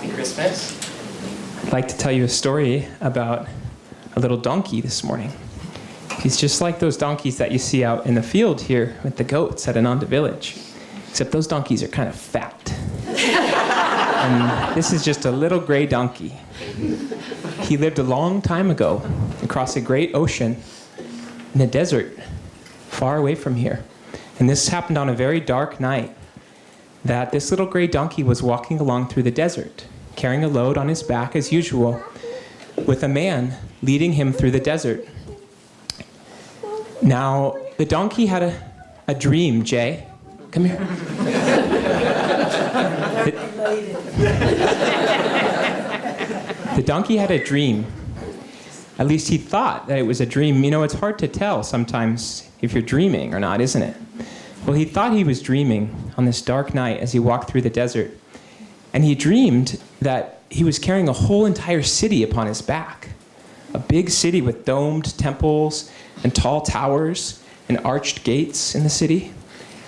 Happy Christmas. I'd like to tell you a story about a little donkey this morning. He's just like those donkeys that you see out in the field here with the goats at Ananda village, except those donkeys are kind of fat. And this is just a little gray donkey. He lived a long time ago across a great ocean in a desert far away from here. And this happened on a very dark night, that this little gray donkey was walking along through the desert, carrying a load on his back as usual, with a man leading him through the desert. Now, the donkey had a dream, Jay. Come here. The donkey had a dream. At least he thought that it was a dream. You know, it's hard to tell sometimes if you're dreaming or not, isn't it? Well, he thought he was dreaming on this dark night as he walked through the desert. And he dreamed that he was carrying a whole entire city upon his back. A big city with domed temples and tall towers and arched gates in the city.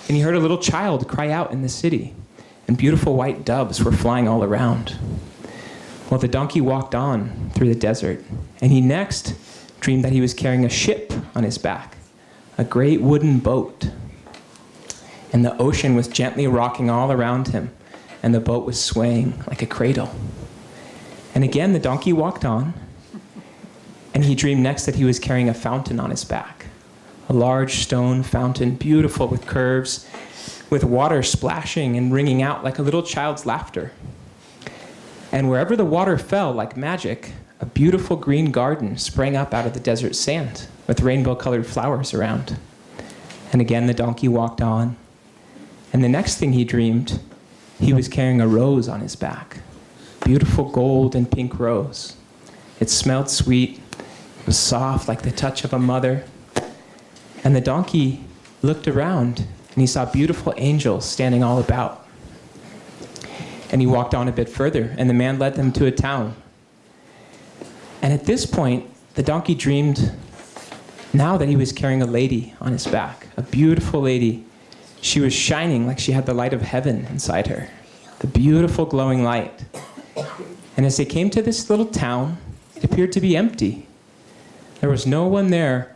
And he heard a little child cry out in the city. And beautiful white doves were flying all around. Well, the donkey walked on through the desert. And he next dreamed that he was carrying a ship on his back. A great wooden boat. And the ocean was gently rocking all around him, and the boat was swaying like a cradle. And again, the donkey walked on, and he dreamed next that he was carrying a fountain on his back. A large stone fountain, beautiful with curves, with water splashing and ringing out like a little child's laughter. And wherever the water fell like magic, a beautiful green garden sprang up out of the desert sand, with rainbow-colored flowers around. And again, the donkey walked on. And the next thing he dreamed, he was carrying a rose on his back. Beautiful gold and pink rose. It smelled sweet. It was soft like the touch of a mother. And the donkey looked around and he saw beautiful angels standing all about. And he walked on a bit further and the man led them to a town. And at this point, the donkey dreamed now that he was carrying a lady on his back, a beautiful lady. She was shining like she had the light of heaven inside her, the beautiful glowing light. And as they came to this little town, it appeared to be empty. There was no one there,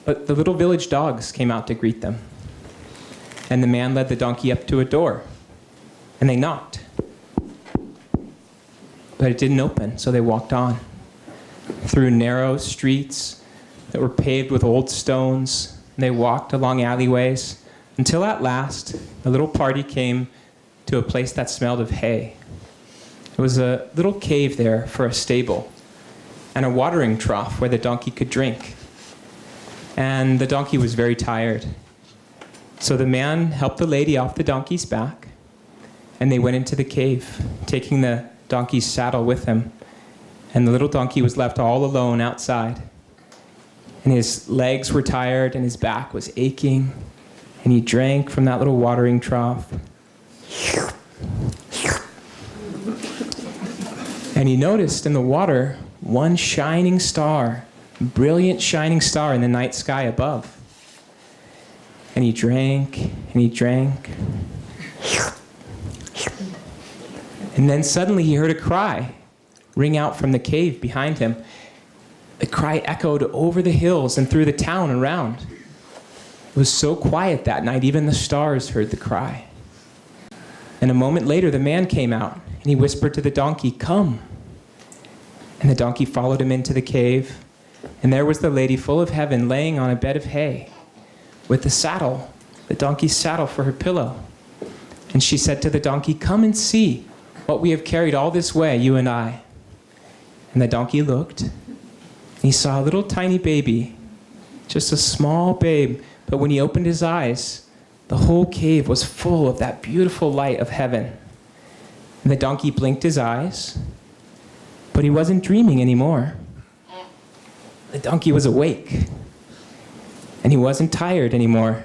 but the little village dogs came out to greet them. And the man led the donkey up to a door, and they knocked. But it didn't open, so they walked on through narrow streets that were paved with old stones. They walked along alleyways, until at last, a little party came to a place that smelled of hay. There was a little cave there for a stable, and a watering trough where the donkey could drink. And the donkey was very tired. So the man helped the lady off the donkey's back, and they went into the cave, taking the donkey's saddle with him. And the little donkey was left all alone outside. And his legs were tired, and his back was aching. And he drank from that little watering trough. And he noticed in the water one shining star, brilliant shining star in the night sky above. And he drank, and he drank. And then suddenly he heard a cry ring out from the cave behind him. The cry echoed over the hills and through the town around. It was so quiet that night, even the stars heard the cry. And a moment later, the man came out, and he whispered to the donkey, "Come." And the donkey followed him into the cave, and there was the lady full of heaven laying on a bed of hay, with the donkey's saddle for her pillow. And she said to the donkey, "Come and see what we have carried all this way, you and I." And the donkey looked, and he saw a little tiny baby, just a small babe. But when he opened his eyes, the whole cave was full of that beautiful light of heaven. And the donkey blinked his eyes, but he wasn't dreaming anymore. The donkey was awake, and he wasn't tired anymore.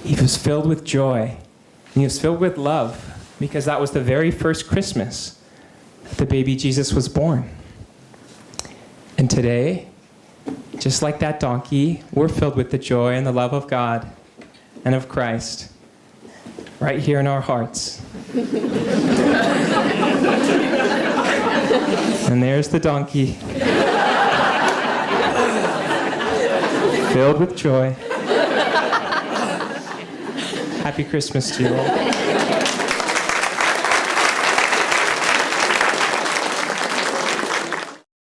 He was filled with joy, and he was filled with love, because that was the very first Christmas that the baby Jesus was born. And today, just like that donkey, we're filled with the joy and the love of God and of Christ right here in our hearts. And there's the donkey, filled with joy. Happy Christmas to you all.